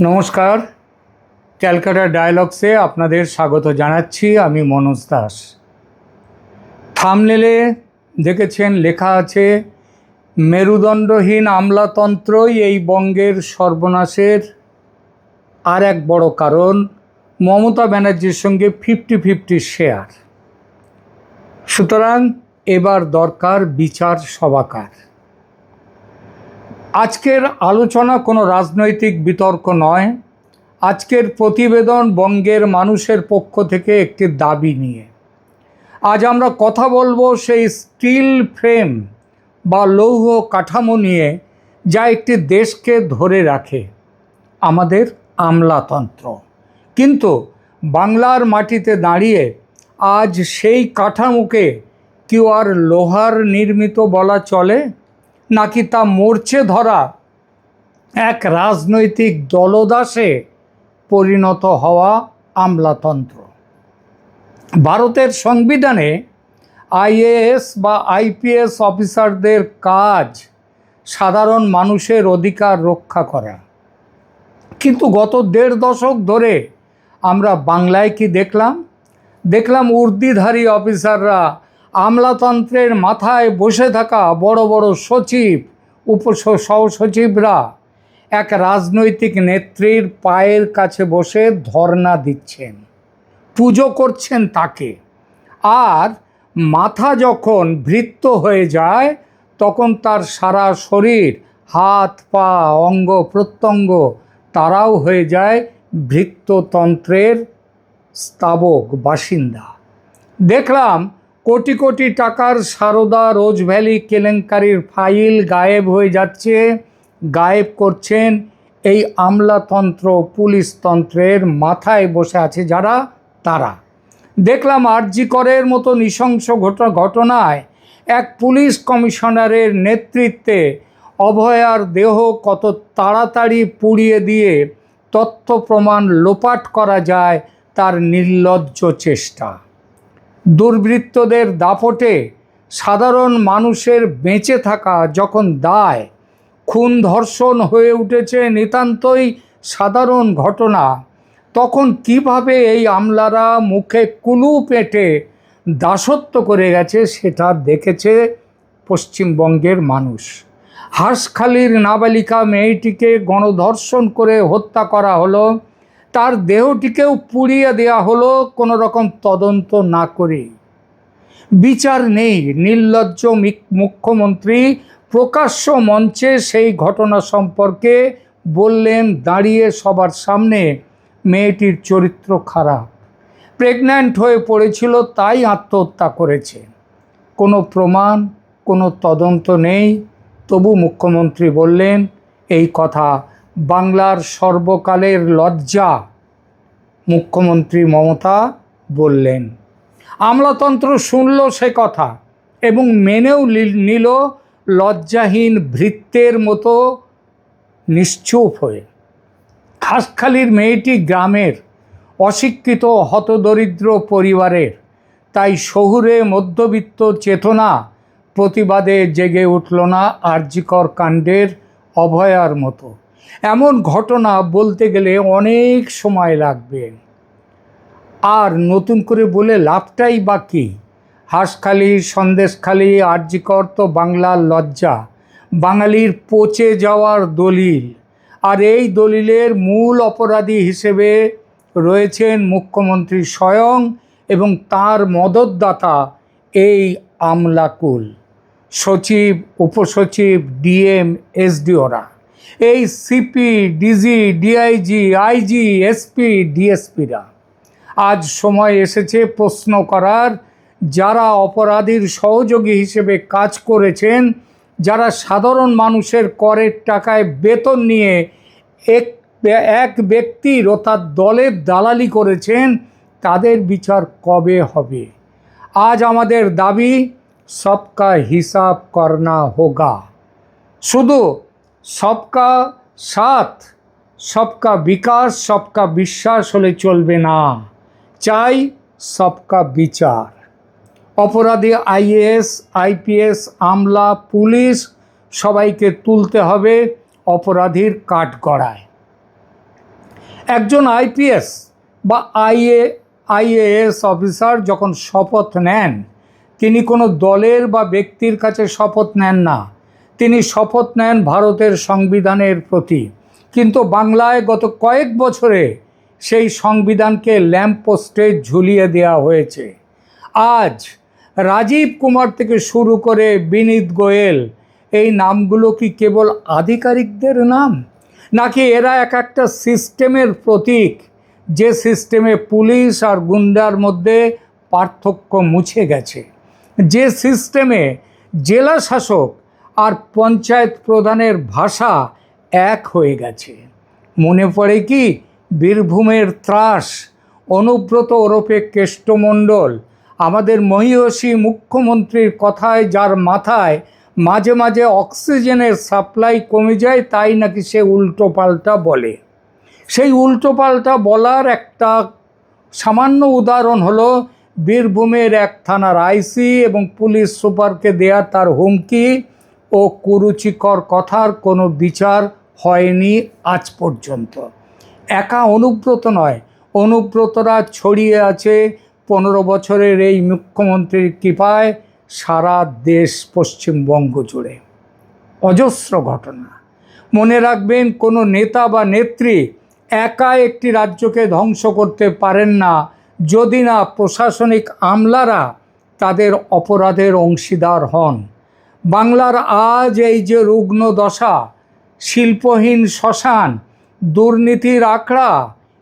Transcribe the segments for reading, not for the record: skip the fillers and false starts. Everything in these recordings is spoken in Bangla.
নমস্কার, ক্যালকাটা ডায়ালগসে আপনাদের স্বাগত জানাচ্ছি। আমি মনোজ দাস। থাম্বনেলে দেখেছেন লেখা আছে, মেরুদণ্ডহীন আমলাতন্ত্রই এই বঙ্গের সর্বনাশের আর এক বড় কারণ। মমতা ব্যানার্জির সঙ্গে 50-50 শেয়ার। সুতরাং এবার দরকার বিচার সবাকার। আজকের আলোচনা কোনো রাজনৈতিক বিতর্ক নয়। আজকের প্রতিবেদন বঙ্গের মানুষের পক্ষ থেকে একটি দাবি নিয়ে। আজ আমরা কথা বলবো সেই স্টিল ফ্রেম বা লৌহ কাঠামো নিয়ে, যা একটি দেশকে ধরে রাখে, আমাদের আমলাতন্ত্র। কিন্তু বাংলার মাটিতে দাঁড়িয়ে আজ সেই কাঠামোকে কেউ আর লোহার নির্মিত বলা চলে, নাকি তা মরচে ধরা এক রাজনৈতিক দলদাসে পরিণত হওয়া আমলাতন্ত্র? ভারতের সংবিধানে আইএএস বা আইপিএস অফিসারদের কাজ সাধারণ মানুষের অধিকার রক্ষা করা। কিন্তু গত 1.5 দশক ধরে আমরা বাংলায় কি দেখলাম উর্দিধারী অফিসাররা, আমলাতন্ত্রের মাথায় বসে থাকা বড় বড় সচিব, সহসচিবরা এক রাজনৈতিক নেত্রীর পায়ের কাছে বসে ধর্ণা দিচ্ছেন, পুজো করছেন তাকে। আর মাথা যখন ভৃত্য হয়ে যায়, তখন তার সারা শরীর, হাত পা, অঙ্গ প্রত্যঙ্গ তারাও হয়ে যায় ভৃত্যতন্ত্রের স্তাবক বাসিন্দা। দেখলাম কোটি কোটি টাকার সারদা রোজ ভ্যালি কেলেঙ্কারির ফাইল গায়েব হয়ে যাচ্ছে। গায়েব করছেন এই আমলাতন্ত্র, পুলিশতন্ত্রের মাথায় বসে আছে যারা, তারা। দেখলাম আরজি করের মতো নৃশংস ঘটনায় এক পুলিশ কমিশনারের নেতৃত্বে অভয়ার দেহ কত তাড়াতাড়ি পুড়িয়ে দিয়ে তথ্য প্রমাণ লোপাট করা যায় তার নির্লজ্জ চেষ্টা। দুর্বৃত্তদের দাপটে সাধারণ মানুষের বেঁচে থাকা যখন দায়, খুন ধর্ষণ হয়ে উঠেছে নিতান্তই সাধারণ ঘটনা, তখন কিভাবে এই আমলারা মুখে কুলু পেটে দাসত্ব করে গেছে সেটা দেখেছে পশ্চিমবঙ্গের মানুষ। হাঁসখালির নাবালিকা মেয়েটিকে গণধর্ষণ করে হত্যা করা হলো, তার দেহটিকেও পুড়িয়ে দেওয়া হলো কোনো রকম তদন্ত না করে। বিচার নেই। নির্লজ্জ মুখ্যমন্ত্রী প্রকাশ্য মঞ্চে সেই ঘটনা সম্পর্কে বললেন দাঁড়িয়ে সবার সামনে, মেয়েটির চরিত্র খারাপ, প্রেগন্যান্ট হয়ে পড়েছিল তাই আত্মহত্যা করেছে। কোনো প্রমাণ, কোনো তদন্ত নেই। তবু মুখ্যমন্ত্রী বললেন এই কথা। বাংলার সর্বকালের লজ্জা মুখ্যমন্ত্রী মমতা বললেন। আমলাতন্ত্র শুনল সে কথা এবং মেনেও নিল লজ্জাহীন ভৃত্যের মতো নিশ্চুপ হয়ে। হাঁসখালির মেয়েটি গ্রামের অশিক্ষিত হতদরিদ্র পরিবারের, তাই শহুরে মধ্যবিত্ত চেতনা প্রতিবাদে জেগে উঠল না আরজিকর কাণ্ডের অভয়ার মতো। এমন ঘটনা বলতে গেলে অনেক সময় লাগবে, আর নতুন করে বলে লাভটাই বা কী? হাঁসখালি, সন্দেশখালি, আরজিকর তো বাংলার লজ্জা, বাঙালির পচে যাওয়ার দলিল। আর এই দলিলের মূল অপরাধী হিসেবে রয়েছেন মুখ্যমন্ত্রী স্বয়ং এবং তার মদতদাতা এই আমলাকুল, সচিব, উপসচিব, ডিএম, এসডিওরা, এই CP, DG, DIG, IG, SP, ডিএসপিরা। আজ সময় এসেছে প্রশ্ন করার, যারা অপরাধীর সহযোগী হিসেবে কাজ করেছেন, যারা সাধারণ মানুষের করের টাকায় বেতন নিয়ে এক ব্যক্তির ও তার দলের দালালি করেছেন, তাদের বিচার কবে হবে? আজ আমাদের দাবি, সবকা হিসাব করনা হোগা। শুধু সবকা সাথ, সবকা বিকাশ, সবকা বিশ্বাস হলে চলবে না, চাই সবকা বিচার। অপরাধী আইএএস, আইপিএস, আমলা, পুলিশ সবাইকে তুলতে হবে অপরাধীর কাঠগড়ায়। একজন আইপিএস বা আইএএস অফিসার যখন শপথ নেন, তিনি কোনো দলের বা ব্যক্তির কাছে শপথ নেন না, তিনি শপথ নেন ভারতের সংবিধানের প্রতি। কিন্তু বাংলায় গত কয়েক বছরে সেই সংবিধানকে ল্যাম্পপোস্টে ঝুলিয়ে দেওয়া হয়েছে। আজ রাজীব কুমার থেকে শুরু করে বিনীত গোয়েল, এই নামগুলো কি কেবল আধিকারিকদের নাম, নাকি এরা এক একটা সিস্টেমের প্রতীক, যে সিস্টেমে পুলিশ আর গুন্ডার মধ্যে পার্থক্য মুছে গেছে, যে সিস্টেমে জেলা শাসক আর পঞ্চায়েত প্রধানের ভাষা এক হয়ে গেছে? মনে পড়ে কি বীরভূমের ত্রাস অনুব্রত ওরফে কেষ্টমণ্ডল, আমাদের মহীয়সী মুখ্যমন্ত্রীর কথায় যার মাথায় মাঝে মাঝে অক্সিজেনের সাপ্লাই কমে যায়, তাই নাকি সে উল্টোপাল্টা বলে। সেই উল্টোপাল্টা বলার একটা সামান্য উদাহরণ হলো বীরভূমের এক থানার আইসি এবং পুলিশ সুপারকে দেয়া তার হুমকি ও কুরুচিকর কথার কোনো বিচার হয়নি আজ পর্যন্ত। একা অনুব্রত নয়, অনুব্রতরা ছড়িয়ে আছে 15 বছরের এই মুখ্যমন্ত্রীর কৃপায় সারা দেশ পশ্চিমবঙ্গ জুড়ে। অজস্র ঘটনা। মনে রাখবেন, কোনো নেতা বা নেত্রী একা একটি রাজ্যকে ধ্বংস করতে পারেন না যদি না প্রশাসনিক আমলারা তাদের অপরাধের অংশীদার হন। বাংলার আজ এই যে রুগ্ন দশা, শিল্পহীন শ্মশান, দুর্নীতির আখড়া,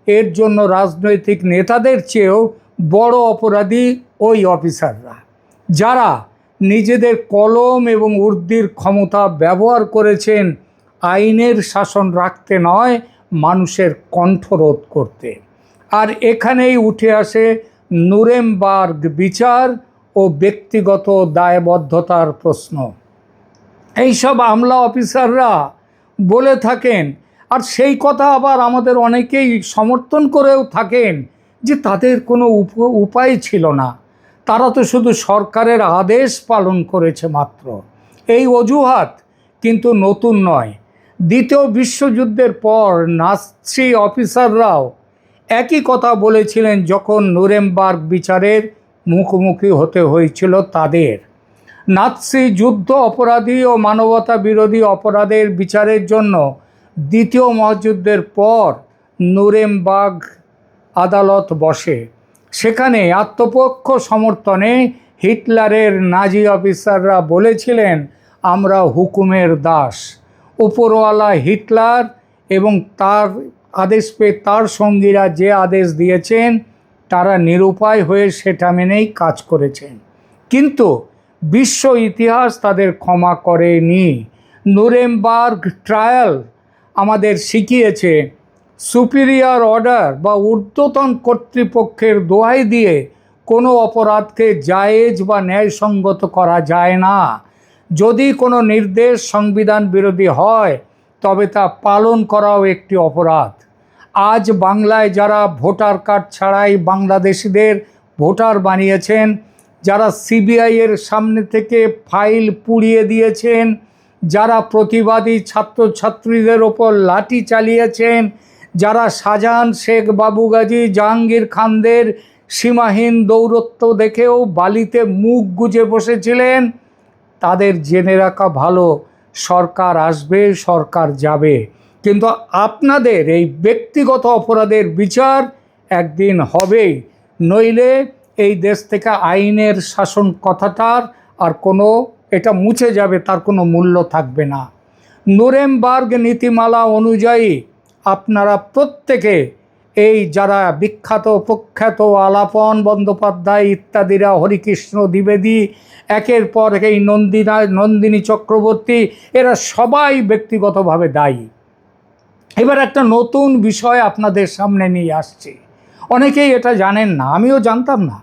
এর জন্য রাজনৈতিক নেতাদের চেয়েও বড় অপরাধী ওই অফিসাররা, যারা নিজেদের কলম এবং উর্দির ক্ষমতা ব্যবহার করেছেন আইনের শাসন রাখতে নয়, মানুষের কণ্ঠরোধ করতে। আর এখানেই উঠে আসে নুরেমবার্গ বিচার ও ব্যক্তিগত দায়বদ্ধতার প্রশ্ন। এইসব আমলা অফিসাররা বলে থাকেন, আর সেই কথা আবার আমাদের অনেকেই সমর্থন করেও থাকেন, যে তাদের কোনো উপায় ছিল না, তারা তো শুধু সরকারের আদেশ পালন করেছে মাত্র। এই অজুহাত কিন্তু নতুন নয়। দ্বিতীয় বিশ্বযুদ্ধের পর নাৎসি অফিসাররাও একই কথা বলেছিলেন যখন নুরেমবার্গ বিচারের মুখোমুখি হতে হয়েছিল তাদের। নাৎসি যুদ্ধ অপরাধী ও মানবতা বিরোধী অপরাধের বিচারের জন্য দ্বিতীয় মহাযুদ্ধের পর নুরেমবার্গ আদালত বসে। সেখানে আত্মপক্ষ সমর্থনে হিটলারের নাজি অফিসাররা বলেছিলেন, আমরা হুকুমের দাস। উপরওয়ালা হিটলার এবং তার আদেশ পেয়ে তার সঙ্গীরা যে আদেশ দিয়েছেন, তারা নিরুপায় হয়ে সেটা মেনেই কাজ করেছেন। কিন্তু বিশ্ব ইতিহাস তাদের ক্ষমা করেনি। নুরেমবার্গ ট্রায়াল আমাদের শিখিয়েছে, সুপিরিয়র অর্ডার বা ঊর্ধ্বতন কর্তৃপক্ষের দোহাই দিয়ে কোনো অপরাধকে জায়েজ বা ন্যায়সঙ্গত করা যায় না। যদি কোনো নির্দেশ সংবিধান বিরোধী হয়, তবে তা পালন করাও একটি অপরাধ। আজ বাংলায় যারা ভোটার কার্ড ছাড়াই বাংলাদেশিদের ভোটার বানিয়েছেন, যারা সিবিআইয়ের সামনে থেকে ফাইল পুড়িয়ে দিয়েছেন, যারা প্রতিবাদী ছাত্রছাত্রীদের ওপর লাঠি চালিয়েছেন, যারা শাহজাহান, শেখ বাবু গাজী, জাহাঙ্গীর খানদের সীমাহীন দৌরত্ব দেখেও বালিতে মুখ গুজে বসেছিলেন, তাদের জেনে রাখা ভালো, সরকার আসবে, সরকার যাবে, কিন্তু আপনাদের এই ব্যক্তিগত অপরাধের বিচার একদিন হবেই। নইলে এই দেশ থেকে আইনের শাসন কথাটার আর কোনো, এটা মুছে যাবে, তার কোনো মূল্য থাকবে না। নুরেমবার্গ নীতিমালা অনুযায়ী আপনারা প্রত্যেকে, এই যারা বিখ্যাত প্রখ্যাত আলাপন বন্দ্যোপাধ্যায় ইত্যাদিরা, হরিকৃষ্ণ দ্বিবেদী, একের পর এই নন্দিনী চক্রবর্তী, এরা সবাই ব্যক্তিগতভাবে দায়ী। এবার একটা নতুন বিষয় আপনাদের সামনে নিয়ে আসছি। অনেকেই এটা জানেন না, আমিও জানতাম না।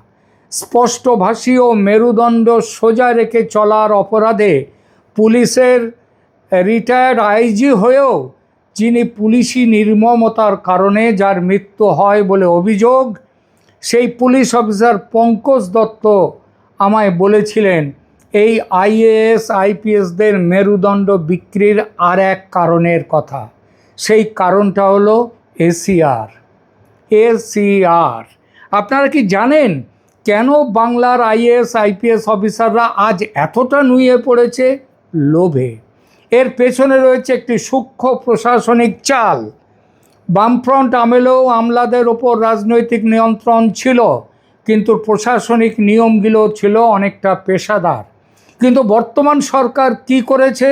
স্পষ্টভাষী ও মেরুদণ্ড সোজা রেখে চলার অপরাধে পুলিশের রিটায়ার্ড আইজি হয়েও যিনি পুলিশি নির্মমতার কারণে যার মৃত্যু হয় বলে অভিযোগ, সেই পুলিশ অফিসার পঙ্কজ দত্ত আমায় বলেছিলেন, এই আইএএস আইপিএসদের মেরুদণ্ড বিক্রির আর এক কারণের কথা। সেই কারণটা হলো এসিআর, এসিআর। আপনারা কি জানেন কেন বাংলার আইএএস আইপিএস অফিসাররা আজ এতটা নুয়ে পড়েছে? লোভে। এর পেছনে রয়েছে একটি সূক্ষ্ম প্রশাসনিক চাল। বামফ্রন্ট আমলেও আমলাদের ওপর রাজনৈতিক নিয়ন্ত্রণ ছিল, কিন্তু প্রশাসনিক নিয়মগুলো ছিল অনেকটা পেশাদার। কিন্তু বর্তমান সরকার কি করেছে?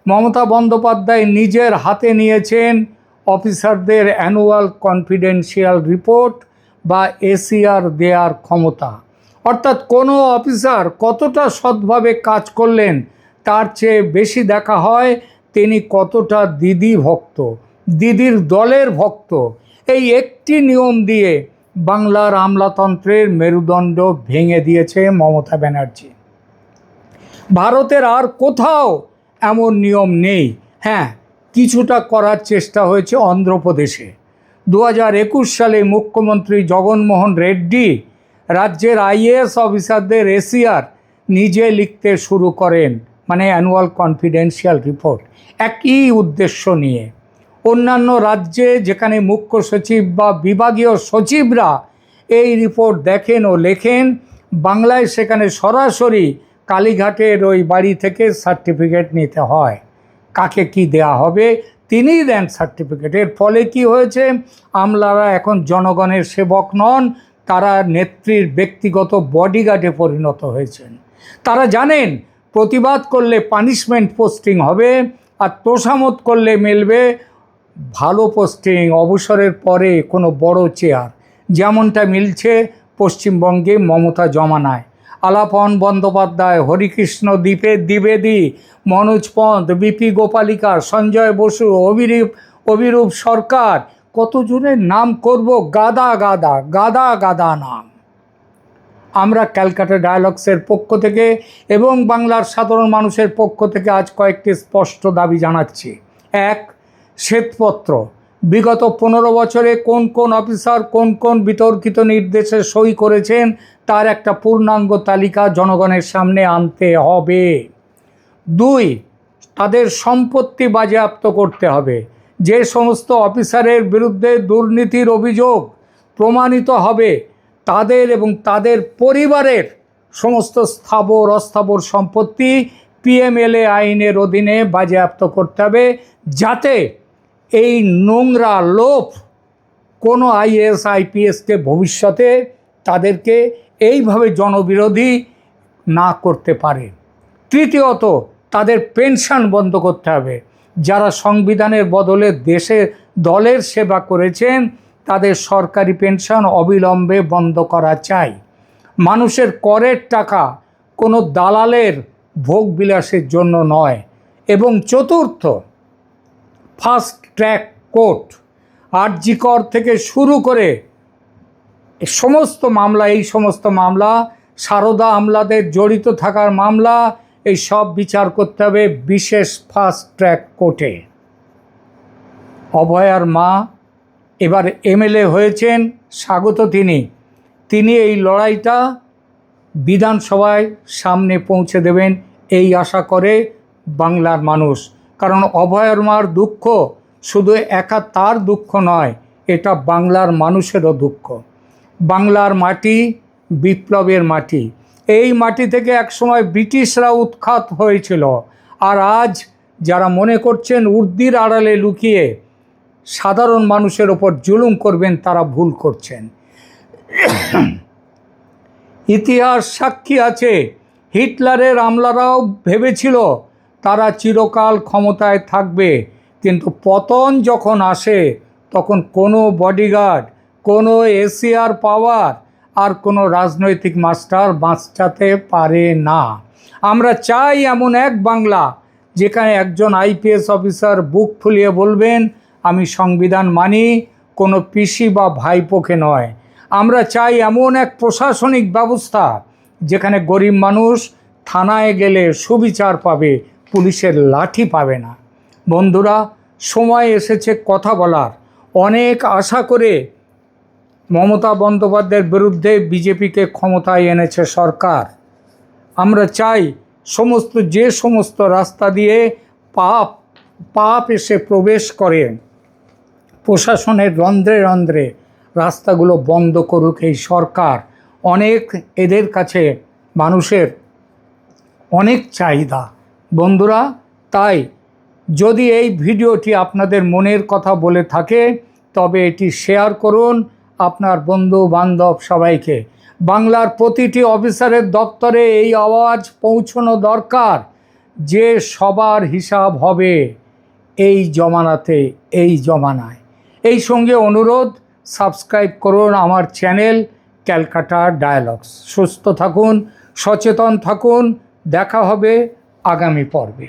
মমতা বন্দ্যোপাধ্যায় নিজের হাতে নিয়েছেন অফিসারদের অ্যানুয়াল কনফিডেন্সিয়াল রিপোর্ট বা এসিআর দেওয়ার ক্ষমতা। অর্থাৎ কোনো অফিসার কতটা সৎভাবে কাজ করলেন তার চেয়ে বেশি দেখা হয় তিনি কতটা দিদি ভক্ত, দিদির দলের ভক্ত। এই একটি নিয়ম দিয়ে বাংলার আমলাতন্ত্রের মেরুদণ্ড ভেঙে দিয়েছে মমতা ব্যানার্জি। ভারতের আর কোথাও এমন নিয়ম নেই। হ্যাঁ, কিছুটা করার চেষ্টা হয়েছে অন্ধ্রপ্রদেশে। 2021 সালে মুখ্যমন্ত্রী জগনমোহন রেড্ডি রাজ্যের আইএএস অফিসারদের এসিআর নিজে লিখতে শুরু করেন, মানে অ্যানুয়াল কনফিডেন্সিয়াল রিপোর্ট, একই উদ্দেশ্য নিয়ে। অন্যান্য রাজ্যে যেখানে মুখ্য সচিব বা বিভাগীয় সচিবরা এই রিপোর্ট দেখেন ও লেখেন, বাংলায় সেখানে সরাসরি কালীঘাটের ওই বাড়ি থেকে সার্টিফিকেট নিতে হয়। কাকে কি দেয়া হবে তিনিই দেন সার্টিফিকেট। এর ফলে কি হয়েছে? আমলারা এখন জনগণের সেবক নন, তারা নেত্রীর ব্যক্তিগত বডিগার্ডে পরিণত হয়েছেন। তারা জানেন প্রতিবাদ করলে পানিশমেন্ট পোস্টিং হবে, আর তোষামত করলে মিলবে ভালো পোস্টিং, অবসরের পরে কোনো বড় চেয়ার, যেমনটা মিলছে পশ্চিমবঙ্গে মমতা জমানায়। আলাপন বন্দ্যোপাধ্যায়, হরিকৃষ্ণ দ্বিবেদী, মনোজ পন্থ, বিপি গোপালিকা, সঞ্জয় বসু, অভিরূপ সরকার, কতজনের নাম করব? গাদা গাদা গাদা গাদা নাম। আমরা ক্যালকাটা ডায়ালগসের পক্ষ থেকে এবং বাংলার সাধারণ মানুষের পক্ষ থেকে আজ কয়েকটি স্পষ্ট দাবি জানাচ্ছি। 1. শ্বেতপত্র। বিগত 15 বছরে কোন কোন অফিসার কোন কোন বিতর্কিত নির্দেশে সই করেছেন তার একটা পূর্ণাঙ্গ তালিকা জনগণের সামনে আনতে হবে। 2. তাদের সম্পত্তি বাজেয়াপ্ত করতে হবে। যে সমস্ত অফিসারের বিরুদ্ধে দুর্নীতির অভিযোগ প্রমাণিত হবে তাদের এবং তাদের পরিবারের সমস্ত স্থাবর অস্থাবর সম্পত্তি পিএমএলএ আইনের অধীনে বাজেয়াপ্ত করতে হবে, যাতে এই নোংরা লোভ কোনো আইএএস আইপিএসকে ভবিষ্যতে তাদেরকে এইভাবে জনবিরোধী না করতে পারে। 3য়ত, তাদের পেনশন বন্ধ করতে হবে। যারা সংবিধানের বদলে দলের সেবা করেছেন তাদের সরকারি পেনশন অবিলম্বে বন্ধ করা চাই। মানুষের করের টাকা কোনো দালালের ভোগ বিলাসের জন্য নয়। এবং 4র্থ, ফাস্ট ট্র্যাক কোর্ট, আরজি কর থেকে শুরু করে এই সমস্ত মামলা সারদা আমলাদের জড়িত থাকার মামলা, এই সব বিচার করতে হবে বিশেষ ফাস্ট ট্র্যাক কোর্টে। অভয়ার মা এবার এমএলএ হয়েছেন, স্বাগত তিনি এই লড়াইটা বিধানসভায় সামনে পৌঁছে দেবেন এই আশা করে বাংলার মানুষ। কারণ অভয়ার মার দুঃখ শুধু একা তার দুঃখ নয়, এটা বাংলার মানুষেরও দুঃখ। বাংলার মাটি বিপ্লবের মাটি। এই মাটি থেকে একসময় ব্রিটিশরা উৎখাত হয়েছিল, আর আজ যারা মনে করছেন উর্দির আড়ালে লুকিয়ে সাধারণ মানুষের ওপর জুলুম করবেন তারা ভুল করছেন। ইতিহাস সাক্ষী আছে, হিটলারের আমলারাও ভেবেছিল তারা চিরকাল ক্ষমতায় থাকবে, কিন্তু পতন যখন আসে তখন কোনো বডিগার্ড, কোনো এসিআর পাওয়ার আর কোনো রাজনৈতিক মাস্টার বাঁচাতে পারে না। আমরা চাই এমন এক বাংলা যেখানে একজন আইপিএস অফিসার বুক ফুলিয়ে বলবেন আমি সংবিধান মানি, কোনো পিসি বা ভাইপোকে নয়। আমরা চাই এমন এক প্রশাসনিক ব্যবস্থা যেখানে গরিব মানুষ থানায় গেলে সুবিচার পাবে, পুলিশের লাঠি পাবে না। বন্ধুরা, সময় এসেছে কথা বলার। অনেক আশা করে মমতা বন্দ্যোপাধ্যায়ের বিরুদ্ধে বিজেপিকে ক্ষমতায় এনেছে সরকার। আমরা চাই যে সমস্ত রাস্তা দিয়ে পাপ এসে প্রবেশ করে, প্রশাসনের রন্ধ্রে রন্ধ্রে রাস্তাগুলো বন্ধ করুক এই সরকার। অনেক এদের কাছে মানুষের অনেক চাহিদা বন্ধুরা। তাই যদি এই ভিডিওটি আপনাদের মনের কথা বলে থাকে তবে এটি শেয়ার করুন আপনার বন্ধু বান্ধব সবাইকে। বাংলার প্রতিটি অফিসারের দপ্তরে এই আওয়াজ পৌঁছানো দরকার যে সবার হিসাব হবে এই জমানাতে, এই জমানায়। এই সঙ্গে অনুরোধ, সাবস্ক্রাইব করুন আমার চ্যানেল ক্যালকাটা ডায়ালগস। সুস্থ থাকুন, সচেতন থাকুন, দেখা হবে আগামী পর্বে।